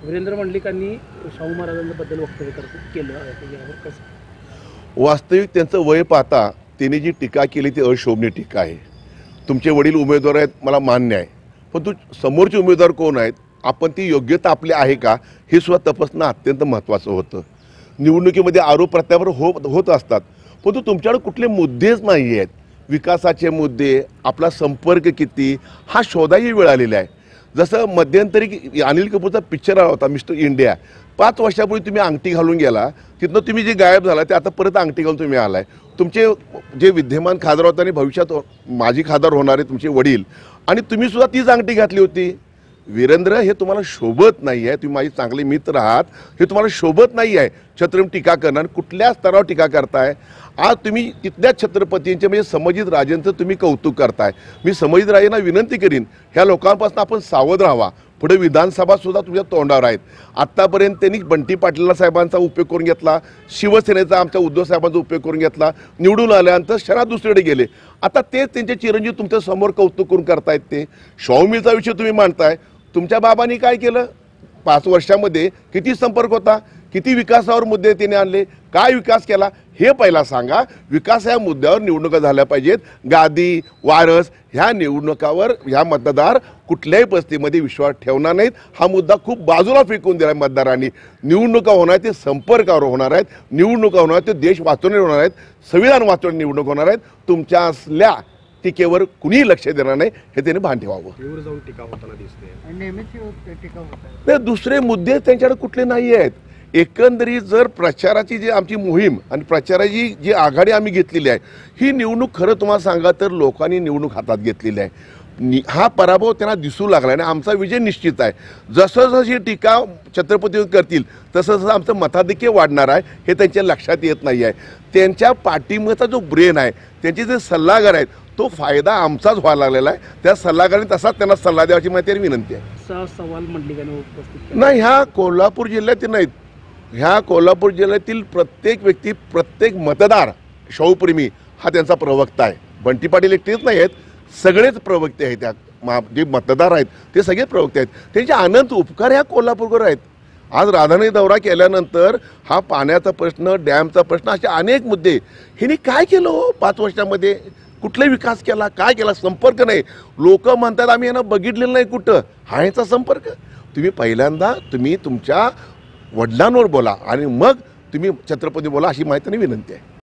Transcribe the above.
वीरेंद्र मंडलिकांनी शाहू महाराजांबद्दल वक्तव्य केलं आहे, यावर कसं? वास्तविक त्यांचं वय पाहता त्यांनी जी टीका केली ती अशोभनीय टीका आहे. तुमचे वडील उमेदवार आहेत, मला मान्य आहे, पण समोरचे उमेदवार कोण आहेत, आपण ती योग्यता आपली आहे का हे सुद्धा तपासणं अत्यंत महत्त्वाचं होतं. निवडणुकीमध्ये आरोप प्रत्यारोप होत असतात, परंतु तुमच्याकडे कुठले मुद्देच नाही आहेत. विकासाचे मुद्दे, आपला संपर्क किती, हा शोधाही वेळ आलेला आहे. जसं मध्यंतरी अनिल कपूरचा पिक्चर आला होता मिस्टर इंडिया, 5 वर्षापूर्वी तुम्ही अंगठी घालून गेला, तिथनं तुम्ही जे गायब झाला ते आता परत अंगठी घालून तुम्ही आलाय. तुमचे जे विद्यमान खासदार होते आणि भविष्यात माजी खासदार होणारे तुमचे वडील आणि तुम्ही सुद्धा तीच अंगठी घातली होती. वीरेंद्र, हे तुम्हाला शोभत नाही आहे. तुम्ही माझे चांगले मित्र आहात, हे तुम्हाला शोभत नाही आहे. छत्रपती टीका करणार, कुठल्या स्तरावर टीका करताय? आज तुम्ही तिथल्या छत्रपतींचे म्हणजे संभाजी राजेंचं तुम्ही कौतुक करताय. मी संभाजी राजेंना विनंती करीन, ह्या लोकांपासून आपण सावध राहावा. पुढे विधानसभा सुद्धा तुमच्या तोंडावर आहेत. आत्तापर्यंत त्यांनी बंटी पाटील साहेबांचा उपयोग करून घेतला, शिवसेनेचा आमच्या उद्धव साहेबांचा उपयोग करून घेतला, निवडून आल्यानंतर शहरात दुसरीकडे गेले. आता तेच त्यांचे चिरंजीव तुमच्या समोर कौतुक करून करतायत. ते शाहू मिलचा विषय तुम्ही मांडताय. तुमच्या बाबांनी काय केलं? 5 वर्षामध्ये किती संपर्क होता, किती विकासावर मुद्दे त्याने आणले, काय विकास केला हे पहिला सांगा. विकास या मुद्द्यावर निवडणुका झाल्या पाहिजेत. गादी वारस ह्या निवडणुकावर ह्या मतदार कुठल्याही परिस्थितीमध्ये विश्वास ठेवणार नाहीत. हा मुद्दा खूप बाजूला फेकून दिला आहे मतदारांनी. निवडणुका होणार ते संपर्कावर होणार आहेत, निवडणुका होणार ते देश वाचवण्यावर होणार आहेत, संविधान वाचवण्याची निवडणूक होणार आहेत. तुमच्या असल्या टीकेवर कुणीही लक्ष देणार नाही हे त्याने भान ठेवावं. नाही, दुसरे मुद्दे त्यांच्याकडे कुठले नाही आहेत. एकंदरीत जर प्रचाराची जी आमची मोहीम आणि प्रचाराची जी आघाडी आम्ही घेतलेली आहे, ही निवडणूक खरं तुम्हाला सांगा तर लोकांनी निवडणूक हातात घेतलेली आहे. हा पराभव त्यांना दिसू लागला आणि आमचा विजय निश्चित आहे. जसं जशी टीका छत्रपती करतील तसं तसं आमचं मताधिक्य वाढणार आहे हे त्यांच्या लक्षात येत नाही आहे. त्यांच्या पाठिंब्याचा जो ब्रेन आहे, त्यांचे जे सल्लागार आहेत, तो फायदा आमचाच व्हायला लागलेला आहे. त्या सल्लागारांनी तसाच त्यांना सल्ला द्यायची माझी विनंती आहे. सवाल मंडलिकांनी उपस्थित नाही, ह्या कोल्हापूर जिल्ह्यातील नाहीत, ह्या कोल्हापूर जिल्ह्यातील प्रत्येक व्यक्ती, प्रत्येक मतदार शाहूप्रेमी हा त्यांचा प्रवक्ता आहे. बंटी पाटील एकटेच नाही आहेत, सगळेच प्रवक्ते आहेत. त्या जे मतदार आहेत ते सगळे प्रवक्ते आहेत. त्यांचे अनंत उपकार ह्या कोल्हापूरकर आहेत. आज राधानगरी दौरा केल्यानंतर हा पाण्याचा प्रश्न, डॅमचा प्रश्न, असे अनेक मुद्दे ह्यांनी काय केलं हो 5 वर्षामध्ये? कुठले विकास केला, काय केला? संपर्क नाही. लोक म्हणतात आम्ही यांना बघितलेलं नाही कुठं. हा यांचा संपर्क. तुम्ही पहिल्यांदा तुमच्या वडिलांवर बोला आणि मग तुम्ही छत्रपती बोला, अशी माहिती विनंती आहे.